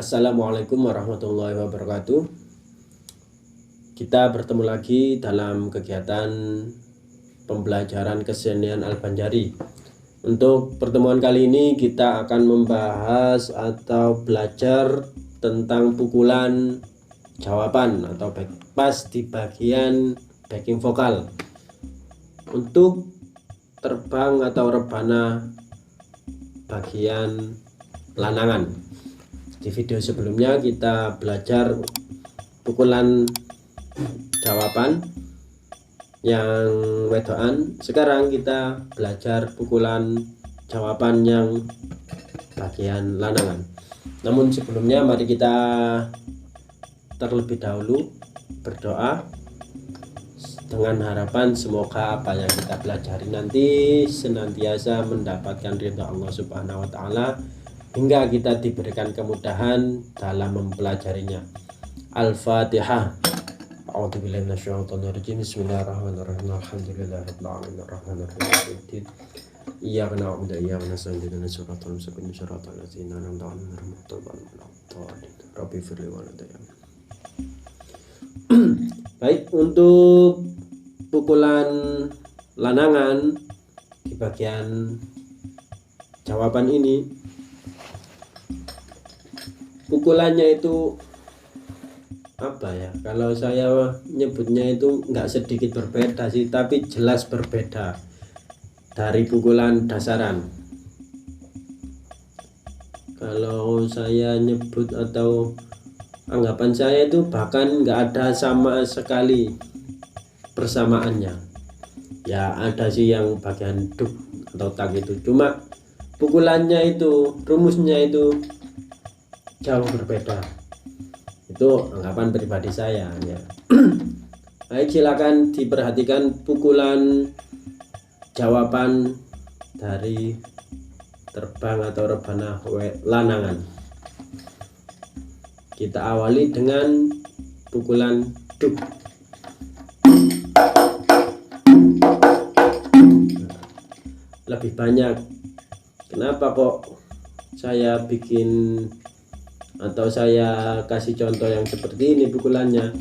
Assalamualaikum warahmatullahi wabarakatuh. Kita bertemu lagi dalam kegiatan pembelajaran kesenian Al-Banjari. Untuk pertemuan kali ini kita akan membahas atau belajar tentang pukulan jawaban atau pas di bagian backing vokal. Untuk terbang atau rebana bagian lanangan. Di video sebelumnya kita belajar pukulan jawaban yang wedoan. Sekarang kita belajar pukulan jawaban yang bagian lanangan. Namun sebelumnya mari kita terlebih dahulu berdoa dengan harapan semoga apa yang kita pelajari nanti senantiasa mendapatkan ridha Allah Subhanahu wa taala hingga kita diberikan kemudahan dalam mempelajarinya. Al-Fatihah. A'udzubillahi minasyaitonir rajim. Bismillahirrahmanirrahim. Alhamdulillahirabbil alamin arrahmanirrahim. Iyyaka na'budu wa iyyaka nasta'in ihdinas siratal mustaqim siratal ladzina an'amta 'alaihim ghairil maghdubi 'alaihim Rabbi firli wa Baik, untuk pukulan lanangan di bagian jawaban ini, pukulannya itu apa ya, kalau saya nyebutnya itu nggak sedikit berbeda sih, tapi jelas berbeda dari pukulan dasaran. Kalau saya nyebut atau anggapan saya itu bahkan nggak ada sama sekali persamaannya. Ya ada sih yang bagian duk atau tak itu, cuma pukulannya itu, rumusnya itu jauh berbeda. Itu anggapan pribadi saya ya. Baik, silakan diperhatikan pukulan jawaban dari terbang atau rebana lanangan. Kita awali dengan pukulan duk. Lebih banyak. Kenapa kok saya bikin atau saya kasih contoh yang seperti ini pukulannya?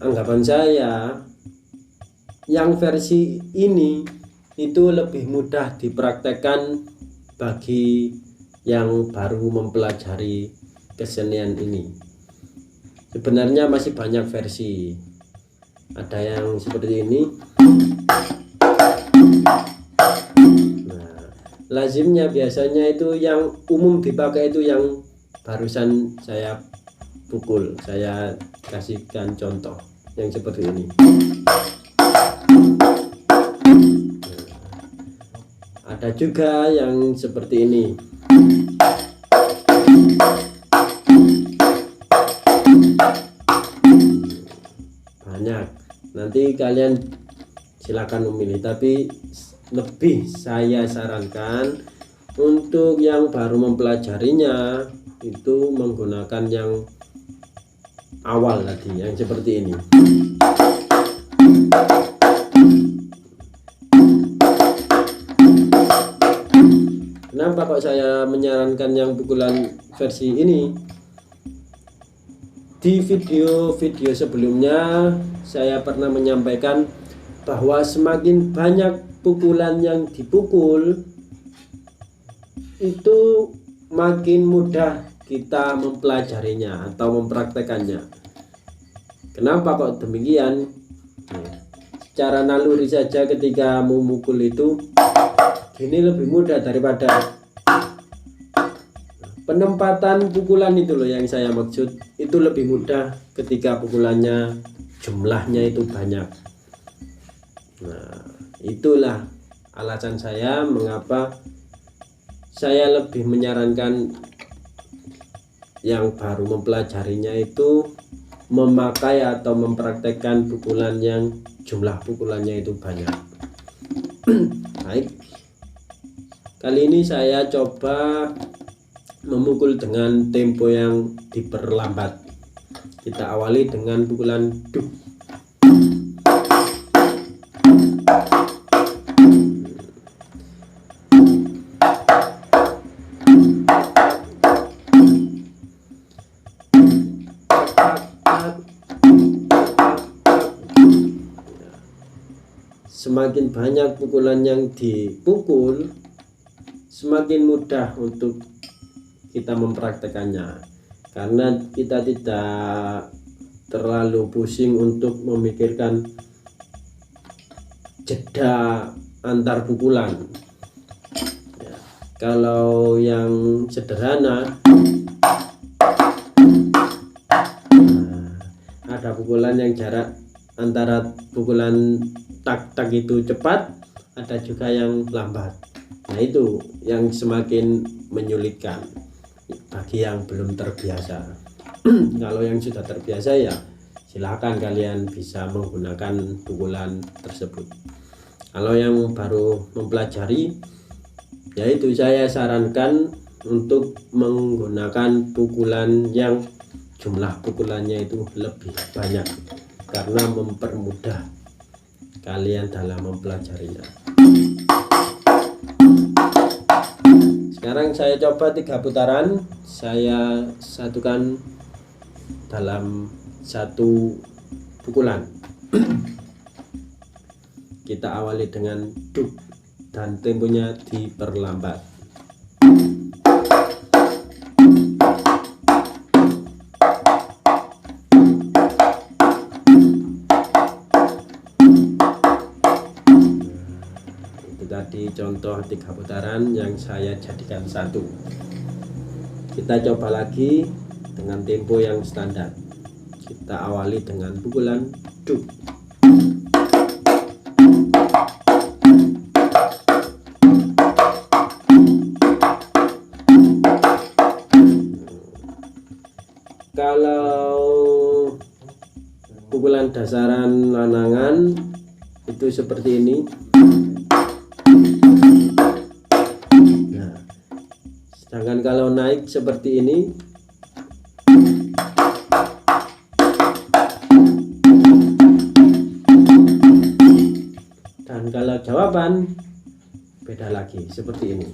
Anggapan saya yang versi ini itu lebih mudah dipraktekkan bagi yang baru mempelajari kesenian ini. Sebenarnya masih banyak versi. Ada yang seperti ini. Lazimnya biasanya itu yang umum dipakai itu yang barusan saya pukul, saya kasihkan contoh yang seperti ini. Ada juga yang seperti ini. Banyak. Nanti kalian silakan memilih, tapi lebih saya sarankan untuk yang baru mempelajarinya itu menggunakan yang awal tadi, yang seperti ini. Kenapa kok saya menyarankan yang pukulan versi ini? Di video-video sebelumnya saya pernah menyampaikan bahwa semakin banyak pukulan yang dipukul itu makin mudah kita mempelajarinya atau mempraktekannya. Kenapa kok demikian? Secara naluri saja ketika memukul itu ini lebih mudah daripada penempatan pukulan itu loh yang saya maksud. Itu lebih mudah ketika pukulannya jumlahnya itu banyak. Nah, itulah alasan saya mengapa saya lebih menyarankan yang baru mempelajarinya itu memakai atau mempraktekkan pukulan yang jumlah pukulannya itu banyak. Baik, kali ini saya coba memukul dengan tempo yang diperlambat. Kita awali dengan pukulan duk. semakin banyak pukulan yang dipukul, semakin mudah untuk kita mempraktekannya, karena kita tidak terlalu pusing untuk memikirkan jeda antar pukulan. Ya, kalau yang sederhana, ada pukulan yang jarak antara pukulan tak itu cepat, ada juga yang lambat. Nah, itu yang semakin menyulitkan bagi yang belum terbiasa. Kalau yang sudah terbiasa ya silakan kalian bisa menggunakan pukulan tersebut. Kalau yang baru mempelajari, yaitu saya sarankan untuk menggunakan pukulan yang jumlah pukulannya itu lebih banyak, karena mempermudah kalian dalam mempelajarinya. Sekarang saya coba 3 putaran, saya satukan dalam 1 pukulan. Kita awali dengan duk dan temponya diperlambat. Tadi contoh 3 putaran yang saya jadikan 1. Kita coba lagi dengan tempo yang standar. Kita awali dengan pukulan duk. Kalau pukulan dasaran lanangan itu seperti ini. Sedangkan kalau naik seperti ini. Dan kalau jawaban beda lagi seperti ini.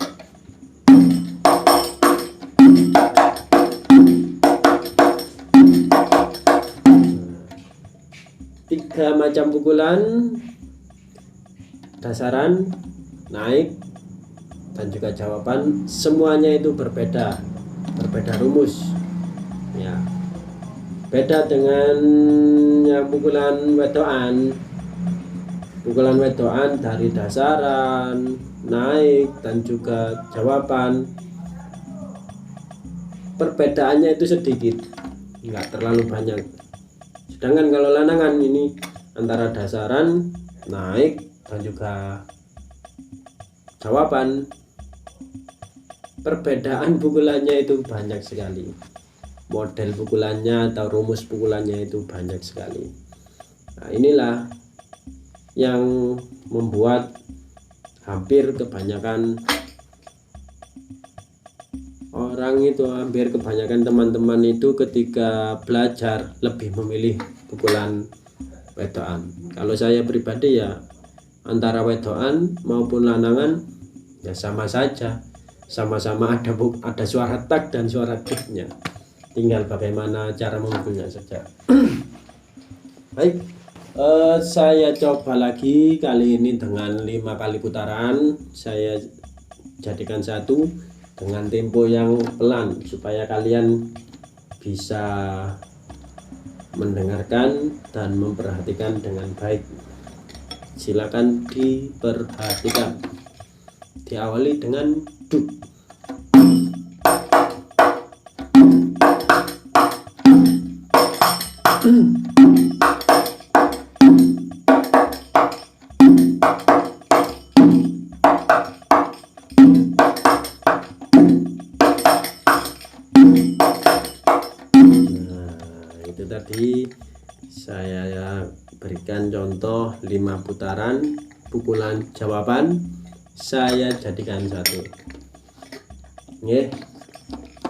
Tiga macam pukulan, dasaran, naik, dan juga jawaban, semuanya itu berbeda rumus ya. Beda dengan yang pukulan wedoan dari dasaran, naik, dan juga jawaban, perbedaannya itu sedikit, nggak terlalu banyak. Sedangkan kalau lanangan ini antara dasaran, naik, dan juga jawaban, perbedaan pukulannya itu banyak sekali. Model pukulannya atau rumus pukulannya itu banyak sekali. Nah, inilah yang membuat hampir kebanyakan teman-teman itu ketika belajar lebih memilih pukulan wedoan. Kalau saya pribadi ya antara wedoan maupun lanangan ya sama saja, sama-sama ada suara tak dan suara diknya, tinggal bagaimana cara mengukurnya saja. Baik, saya coba lagi kali ini dengan 5 kali putaran. Saya jadikan 1 dengan tempo yang pelan supaya kalian bisa mendengarkan dan memperhatikan dengan baik. Silakan diperhatikan. Diawali dengan duk. Itu tadi saya berikan contoh 5 putaran pukulan jawaban, saya jadikan 1.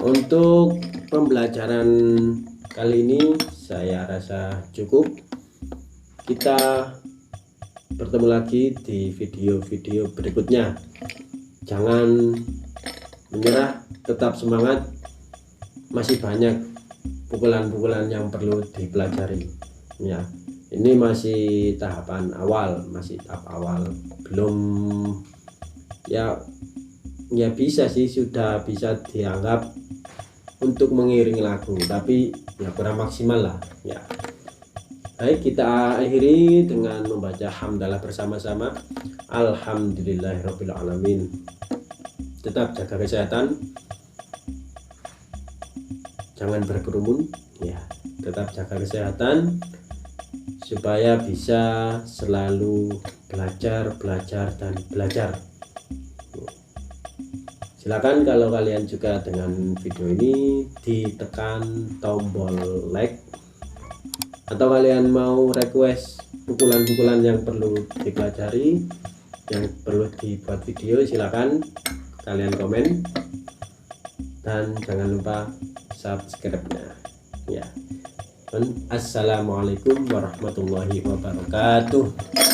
Untuk pembelajaran kali ini saya rasa cukup. Kita bertemu lagi di video-video berikutnya. Jangan menyerah, tetap semangat, masih banyak pukulan-pukulan yang perlu dipelajari ya. Ini masih tahapan awal, masih tahap awal, belum ya bisa sih, sudah bisa dianggap untuk mengiring lagu, tapi ya kurang maksimal lah ya. Baik, kita akhiri dengan membaca hamdalah bersama-sama. Alhamdulillahirabbil alamin. Tetap jaga kesehatan, jangan berkerumun ya, tetap jaga kesehatan supaya bisa selalu belajar dan belajar. Silakan kalau kalian juga dengan video ini ditekan tombol like, atau kalian mau request pukulan-pukulan yang perlu dipelajari, yang perlu dibuat video, silakan kalian komen, dan jangan lupa subscribe-nya ya. Assalamualaikum warahmatullahi wabarakatuh.